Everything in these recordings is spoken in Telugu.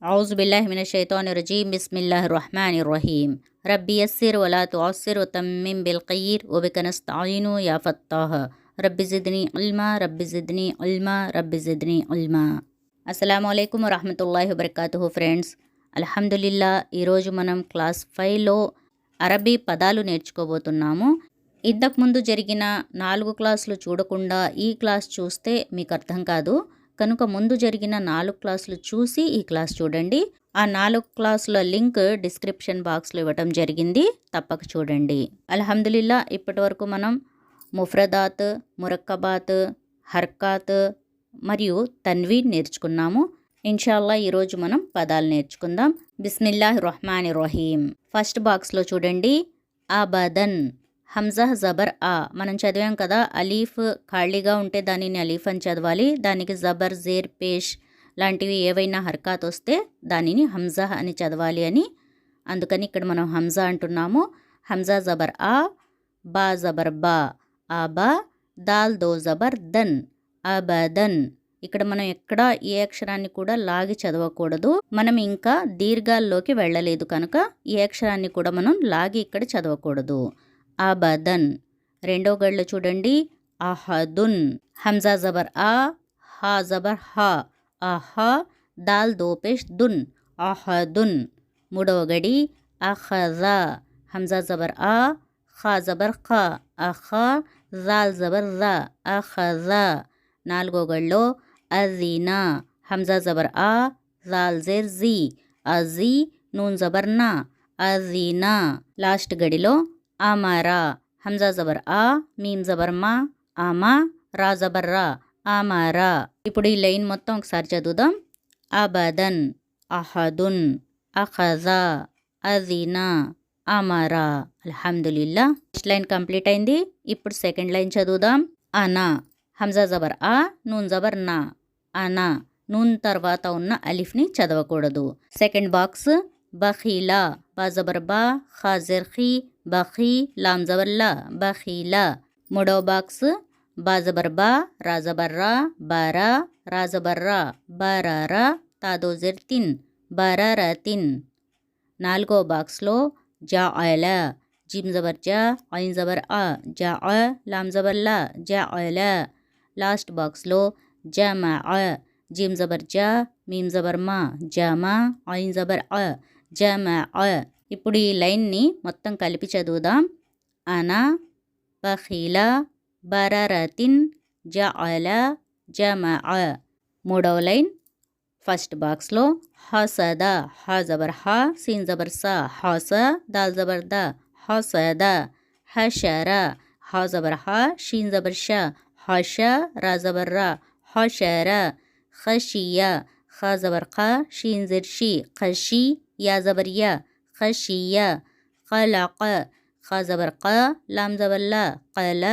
أعوذ بالله من الشيطان الرجيم بسم الله الرحمن الرحيم ربي يسر ولا تعسر وتمم بالخير وبك نستعين يا فتاح رب زدني علما رب زدني علما رب زدني علما. అస్సలాము అలైకుం వరహమతుల్లాహి వబర్కాతుహు ఫ్రెండ్స్. అల్హమ్దులిల్లా, ఈరోజు మనం క్లాస్ 5లో అరబీ పదాలు నేర్చుకోబోతున్నాము. ఇంతకుముందు జరిగిన 4 క్లాసులు చూడకుండా ఈ క్లాస్ చూస్తే మీకు అర్థం కాదు. కనుక ముందు జరిగిన 4 క్లాసులు చూసి ఈ క్లాస్ చూడండి. ఆ 4 క్లాసుల లింక్ డిస్క్రిప్షన్ బాక్స్లో ఇవ్వటం జరిగింది, తప్పక చూడండి. అల్హమ్దులిల్లా, ఇప్పటి వరకు మనం ముఫ్రదాత్, మురక్కబాత్, హర్కాత్ మరియు తన్వీన్ నేర్చుకున్నాము. ఇన్షాల్లా ఈరోజు మనం పదాలు నేర్చుకుందాం. బిస్మిల్లాహిర్ రహ్మానిర్ రహీం. ఫస్ట్ బాక్స్లో చూడండి, అబదన్. హంజా జబర్ ఆ మనం చదివాం కదా, అలీఫ్ ఖాళీగా ఉంటే దానిని అలీఫ్ అని చదవాలి. దానికి జబర్, జేర్, పేష్ లాంటివి ఏవైనా హర్కాత్ వస్తే దానిని హంజా అని చదవాలి అని. అందుకని ఇక్కడ మనం హంజా అంటున్నాము. హంజా జబర్ ఆ, బా జబర్ బా, ఆ బా, దాల్ దో జబర్ దన్, అబదన్. ఇక్కడ మనం ఎక్కడ ఏ అక్షరాన్ని కూడా లాగి చదవకూడదు. మనం ఇంకా దీర్ఘాల్లోకి వెళ్ళలేదు కనుక ఏ అక్షరాన్ని కూడా మనం లాగి ఇక్కడ చదవకూడదు. అబదన్. రెండో గడిలో చూడండి, అహదున్. హంజా జబర్ ఆ, హా జబర్ హా, అహా, దాల్ దోపేష్ దున్, అహదున్. మూడవ గడి, అఖజా. హంజా జబర్ ఆ, ఖా జబర్ ఖా, అఖా, జాల్ జబర్ జా, అఖజా. నాలుగో గడిలో అజీనా. హంజా జబర్ ఆ, జాల్ జేర్ జీ, అజీ, నూన్ జబర్ నా, అజీనా. లాస్ట్ గడిలో అమరా. హంజా జబర్ ఆ, మీమ్ జబర్ మా, ఆమా, రా జబర్ రా, అమరా. ఇప్పుడు ఈ లైన్ మొత్తం ఒకసారి చదువుదాం. అబదన్, అహదున్, అఖజా, అజీనా, అమరా. అల్హమ్దులిల్లా, ఫస్ట్ లైన్ కంప్లీట్ అయింది. ఇప్పుడు సెకండ్ లైన్ చదువుదాం. అనా. హంజా జబర్ ఆ, నూన్ జబర్ నా, అనా. నూన్ తర్వాత ఉన్న అలిఫ్ని చదవకూడదు. సెకండ్ బాక్స్, బఖీలా. బా జబర్ బా, ఖా జెర్ ఖీ, బఖీ, లామ్ జబర్ లా, బఖీలా. మూడవ బాక్స్, బా జబర్ బా, రా జబర్ రా, బారా, రా జబర్ రా, బారారా, తాదో జెర్ తిన్, బారారాతిన్. నాలుగో బాక్స్లో జాఅలా. జిమ్ జబర్ జా, ఐన్ జబర్ ఆ, జాఅ, లామ్ జబర్ లా, జాఅలా. లాస్ట్ బాక్స్లో జమాఅ. జిమ్ జబర్ జా, మీమ్ జబర్ మా, జామా, ఐన్ జబర్ అ, జమాఅ. ఇప్పుడు ఈ లైన్ని మొత్తం కలిపి చదువుదాం. అనా, బఖీలా, బరారతిన్, జాఅలా, జమాఅ. మూడవ లైన్ ఫస్ట్ బాక్స్లో హసద. హా జబర్ హా, సీన్ జబర్ సా, హస, దాల్ జబర్ దా, హసద. హషర. హా జబర్ హా, షీన్ జబర్ షా, హష, రా జబర్ రా, హషర. ఖషియా. ఖా జబర్ ఖా, షీన్ జెర్ షీ, ఖషీ, యా జబర్ యా, ఖషియా. ఖలక. ఖా జబర్ కా, లామ్ జబర్ లా, ఖల,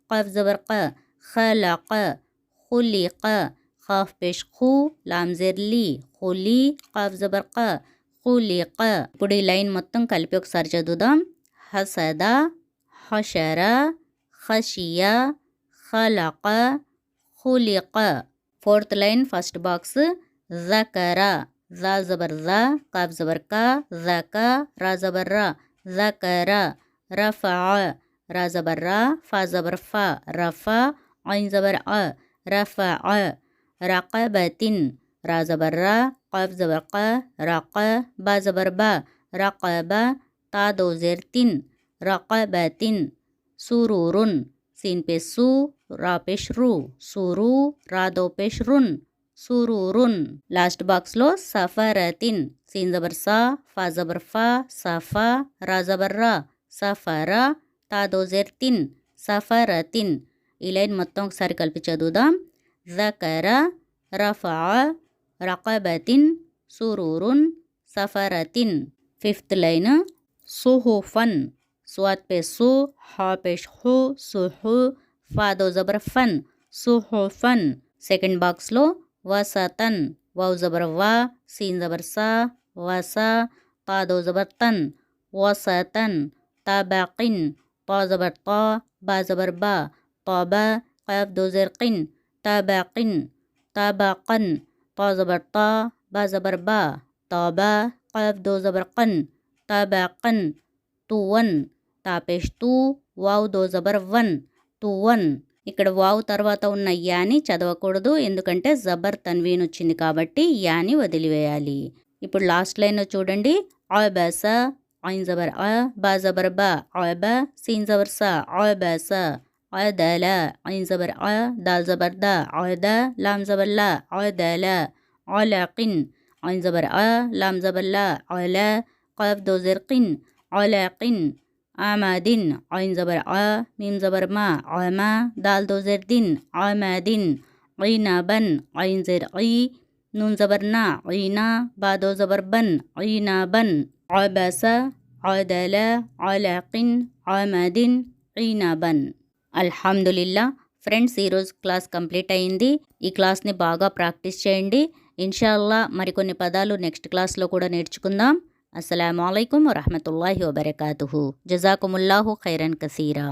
ఖాఫ్ జబర్ కా, ఖలక. ఖులిక. ఖాఫ్ పేష్ ఖూ, లామ్ జెర్ లీ, ఖులీ, ఖాఫ్ జబర్ కా, ఖులిక. ఇప్పుడు ఈ లైన్ మొత్తం కలిపి ఒకసారి చదువుదాం. హసద, హషర, ఖషియా, ఖలక, ఖులిక. ఫోర్త్ లైన్ ఫస్ట్ బాక్స్, జకరా. జాల్ జబర్ జా, కాఫ్ జబర్ కా, జకా, రా జబర్ రా, జకరా. రఫా. రా జబర్ రా, ఫా జబర్ ఫా, రఫా, ఐన్ జబర్ అ, రఫా. రకబతిన్. రా జబర్ రా, కాఫ్ జబర్ కా, రక, బా జబర్ బా, రకబా, తా దో జెర్ తిన్, రకబతిన్. సురూరున్. సీన్ పేష్ సు, రా పేష్ రు, సురు, రా దో పేష్ రున్, సురూరున్. లాస్ట్ బాక్స్లో సఫరతిన్. సీన్ జబర్ సా, ఫా జబర్ ఫా, సఫా, రా జబర్ రా, సఫరా, తాదో జెర్ తిన్, సఫరతిన్. ఈ లైన్ మొత్తం ఒకసారి కలిపి చదువుదాం. జకర, రఫా, రకబతిన్, సురూరున్, సఫరతిన్. Fifth line, సుహుఫన్. స్వాద్ పేష్ సు, హా పేష్ హు, సుహు, ఫాదో జబర్ ఫన్, సుహుఫన్. సెకండ్ బాక్స్లో వసతన్. వావ్ జబర్ వా, సీన్ జబర్ సా, వసా, తాదో జబర్ తన్, వసతన్. తబకిన్. తా జబర్ తా, బా జబర్ బా, తాబా, కాఫ్ దో జెర్ కిన్, తబకిన్. తబకన్. తా జబర్ తా, బా జబర్ బా, తాబా ఖాఫ్ దో జబర్ ఖన్ తబఖన్ తువన్ తాపేష్ తూ వావ్ దో జబర్ వన్ తువన్. ఇక్కడ వావ్ తర్వాత ఉన్న యాని చదవకూడదు, ఎందుకంటే జబర్ తన్వీన్ వచ్చింది కాబట్టి యాని వదిలివేయాలి. ఇప్పుడు లాస్ట్ లైన్ చూడండి. అబస ఐన్ జబర్ అ బా జబర్ బ అబ సీన్ జబర్ స అబస అదల ఐన్ జబర్ అ దాల్ జబర్ ద అద లామ్ జబర్ ల అదల అలకిన్ ఐన్ జబర్ అ లామ్ జబర్ ల అల ఖాఫ్ దో జర్ కిన్ అలకిన్ ఆమాదిన్ ఐన్ జబర్ అ మీమ్ జబర్ మా అమ దాల్ దో జర్ దిన్ ఆమాదిన్ ఐనబన్ ఐన్ జర్ ఐ నూన్ జబర్ నా ఐనా బా దో జబర్ బన్ ఐనబన్ అబస అదల అలకిన్ ఆమాదిన్ ఐనబన్. అల్హమ్దులిల్లా ఫ్రెండ్స్, ఈరోజు క్లాస్ కంప్లీట్ అయింది. ఈ క్లాస్ని బాగా ప్రాక్టీస్ చేయండి. ఇన్షాల్లా మరికొన్ని పదాలు నెక్స్ట్ క్లాస్లో కూడా నేర్చుకుందాం. అస్సలాము అలైకుం వరహమతుల్లాహి వబరకాతుహు. జజాకుముల్లాహు ఖైరన్ కసీరా.